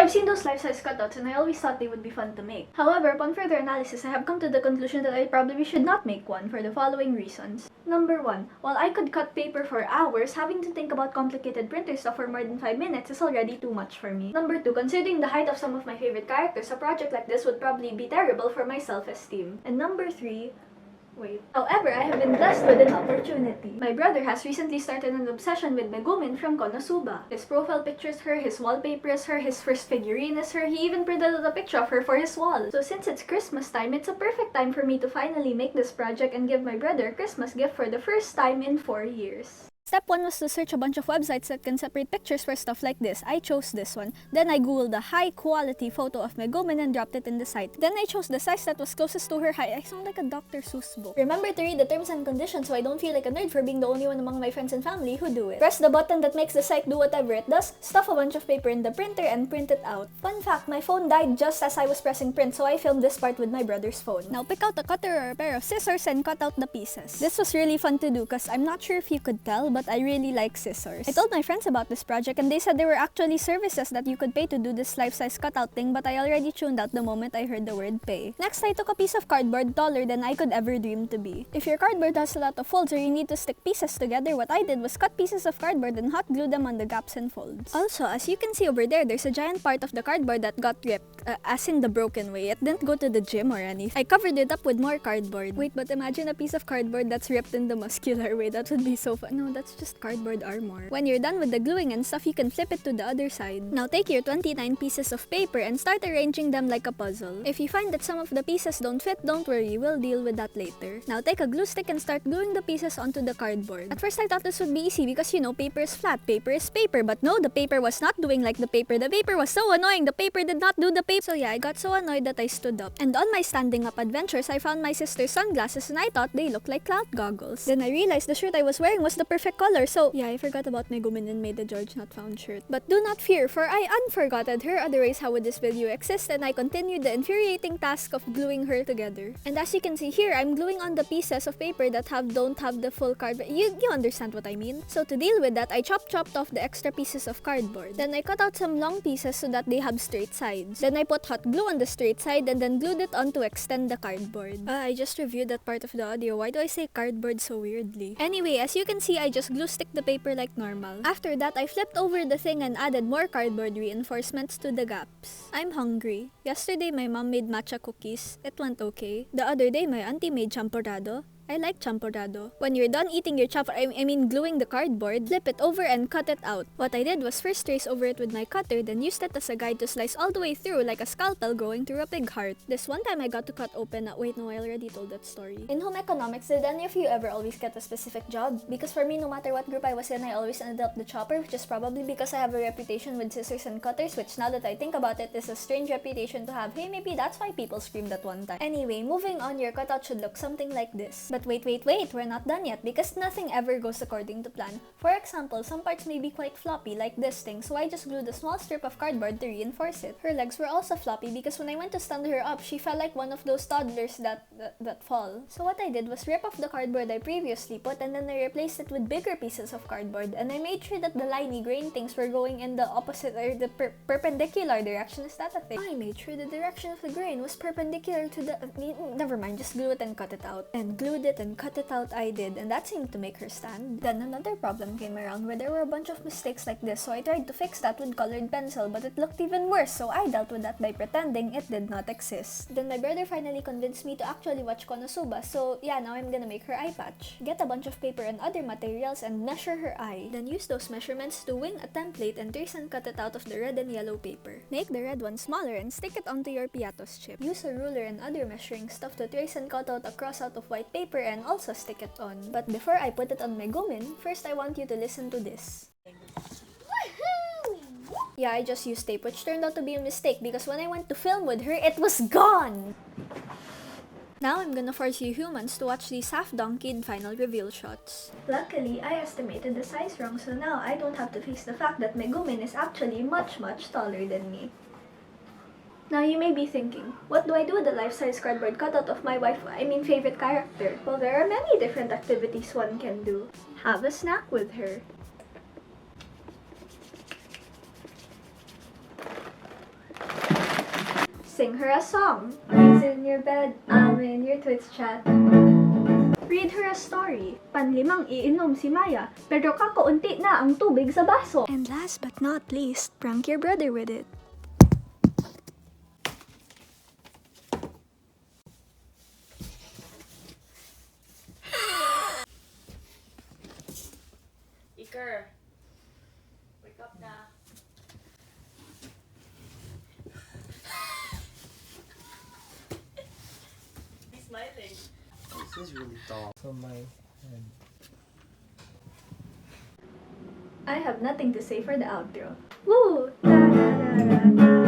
I've seen those life-size cutouts and I always thought they would be fun to make. However, upon further analysis, I have come to the conclusion that I probably should not make one for the following reasons. Number 1. While I could cut paper for hours, having to think about complicated printer stuff for more than 5 minutes is already too much for me. Number 2. Considering the height of some of my favorite characters, a project like this would probably be terrible for my self-esteem. And number 3. However, I have been blessed with an opportunity. My brother has recently started an obsession with megumin from Konosuba. His profile picture is her, his wallpaper is her, his first figurine is her, he even printed out a picture of her for his wall. So since it's Christmas time, it's a perfect time for me to finally make this project and give my brother a Christmas gift for the first time in 4 years. Step 1 was to search a bunch of websites that can separate pictures for stuff like this. I chose this one. Then I googled a high quality photo of megumin and dropped it in the site. Then I chose the size that was closest to her height. I sound like a Dr. Seuss book. Remember to read the terms and conditions so I don't feel like a nerd for being the only one among my friends and family who do it. Press the button that makes the site do whatever it does, stuff a bunch of paper in the printer, and print it out. Fun fact, my phone died just as I was pressing print, so I filmed this part with my brother's phone. Now pick out a cutter or a pair of scissors and cut out the pieces. This was really fun to do because I'm not sure if you could tell, but I really like scissors. I told my friends about this project and they said there were actually services that you could pay to do this life-size cutout thing, but I already tuned out the moment I heard the word pay. Next, I took a piece of cardboard taller than I could ever dream to be. If your cardboard has a lot of folds or you need to stick pieces together, what I did was cut pieces of cardboard and hot glue them on the gaps and folds. Also, as you can see over there's a giant part of the cardboard that got ripped, as in the broken way. It didn't go to the gym or anything. I covered it up with more cardboard. Wait, but imagine a piece of cardboard that's ripped in the muscular way. That would be so fun. No, that's just cardboard armor. When you're done with the gluing and stuff, you can flip it to the other side. Now take your 29 pieces of paper and start arranging them like a puzzle. If you find that some of the pieces don't fit, don't worry, we'll deal with that later. Now take a glue stick and start gluing the pieces onto the cardboard. At first I thought this would be easy because paper is flat, paper is paper, but no, the paper was not doing like the paper. The paper was so annoying, the paper did not do the paper. So yeah, I got so annoyed that I stood up. And on my standing up adventures, I found my sister's sunglasses and I thought they looked like cloud goggles. Then I realized the shirt I was wearing was the perfect color, so yeah, I forgot about megumin and made the George Not Found shirt. But do not fear, for I unforgotted her, otherwise how would this video exist, and I continued the infuriating task of gluing her together. And as you can see here, I'm gluing on the pieces of paper that don't have the full cardboard. You understand what I mean? So to deal with that, I chopped off the extra pieces of cardboard. Then I cut out some long pieces so that they have straight sides. Then I put hot glue on the straight side and then glued it on to extend the cardboard. I just reviewed that part of the audio. Why do I say cardboard so weirdly? Anyway, as you can see, I just glue stick the paper like normal. After that, I flipped over the thing and added more cardboard reinforcements to the gaps. I'm hungry. Yesterday, my mom made matcha cookies. It went okay. The other day, my auntie made champurrado. I like champurrado. When you're done eating your gluing the cardboard, flip it over and cut it out. What I did was first trace over it with my cutter, then used it as a guide to slice all the way through like a scalpel going through a pig heart. This one time I got to cut open wait, no, I already told that story. In home economics, did any of you ever always get a specific job? Because for me, no matter what group I was in, I always ended up the chopper, which is probably because I have a reputation with scissors and cutters, which now that I think about it, is a strange reputation to have. Hey, maybe that's why people screamed at one time. Anyway, moving on, your cutout should look something like this. But wait, we're not done yet because nothing ever goes according to plan. For example, some parts may be quite floppy like this thing, so I just glued a small strip of cardboard to reinforce it. Her legs were also floppy because when I went to stand her up, she felt like one of those toddlers that fall. So what I did was rip off the cardboard I previously put and then I replaced it with bigger pieces of cardboard, and I made sure that the liney grain things were going in the opposite or the perpendicular direction. Is that a thing? I made sure the direction of the grain was perpendicular to the... never mind, just glue it and cut it out. And glued it and cut it out I did, and that seemed to make her stand. Then another problem came around where there were a bunch of mistakes like this, so I tried to fix that with colored pencil, but it looked even worse, so I dealt with that by pretending it did not exist. Then my brother finally convinced me to actually watch Konosuba, so yeah, now I'm gonna make her eye patch. Get a bunch of paper and other materials and measure her eye. Then use those measurements to wing a template and trace and cut it out of the red and yellow paper. Make the red one smaller and stick it onto your piatos chip. Use a ruler and other measuring stuff to trace and cut out a cross out of white paper and also stick it on. But before I put it on megumin, first I want you to listen to this. Yeah, I just used tape, which turned out to be a mistake because when I went to film with her, it was gone! Now I'm gonna force you humans to watch these half-donkeyed final reveal shots. Luckily, I estimated the size wrong, so now I don't have to face the fact that megumin is actually much taller than me. Now you may be thinking, what do I do with the life-size cardboard cutout of my favorite character? Well, there are many different activities one can do. Have a snack with her. Sing her a song. He's in your bed, I'm in your Twitch chat. Read her a story. Panlimang iinom si Maya, pero kakaunti na ang tubig sa baso. And last but not least, prank your brother with it. Iker, wake up na. He's smiling. This is really tall. So my head. I have nothing to say for the outro. Woo! Da, da, da, da, da.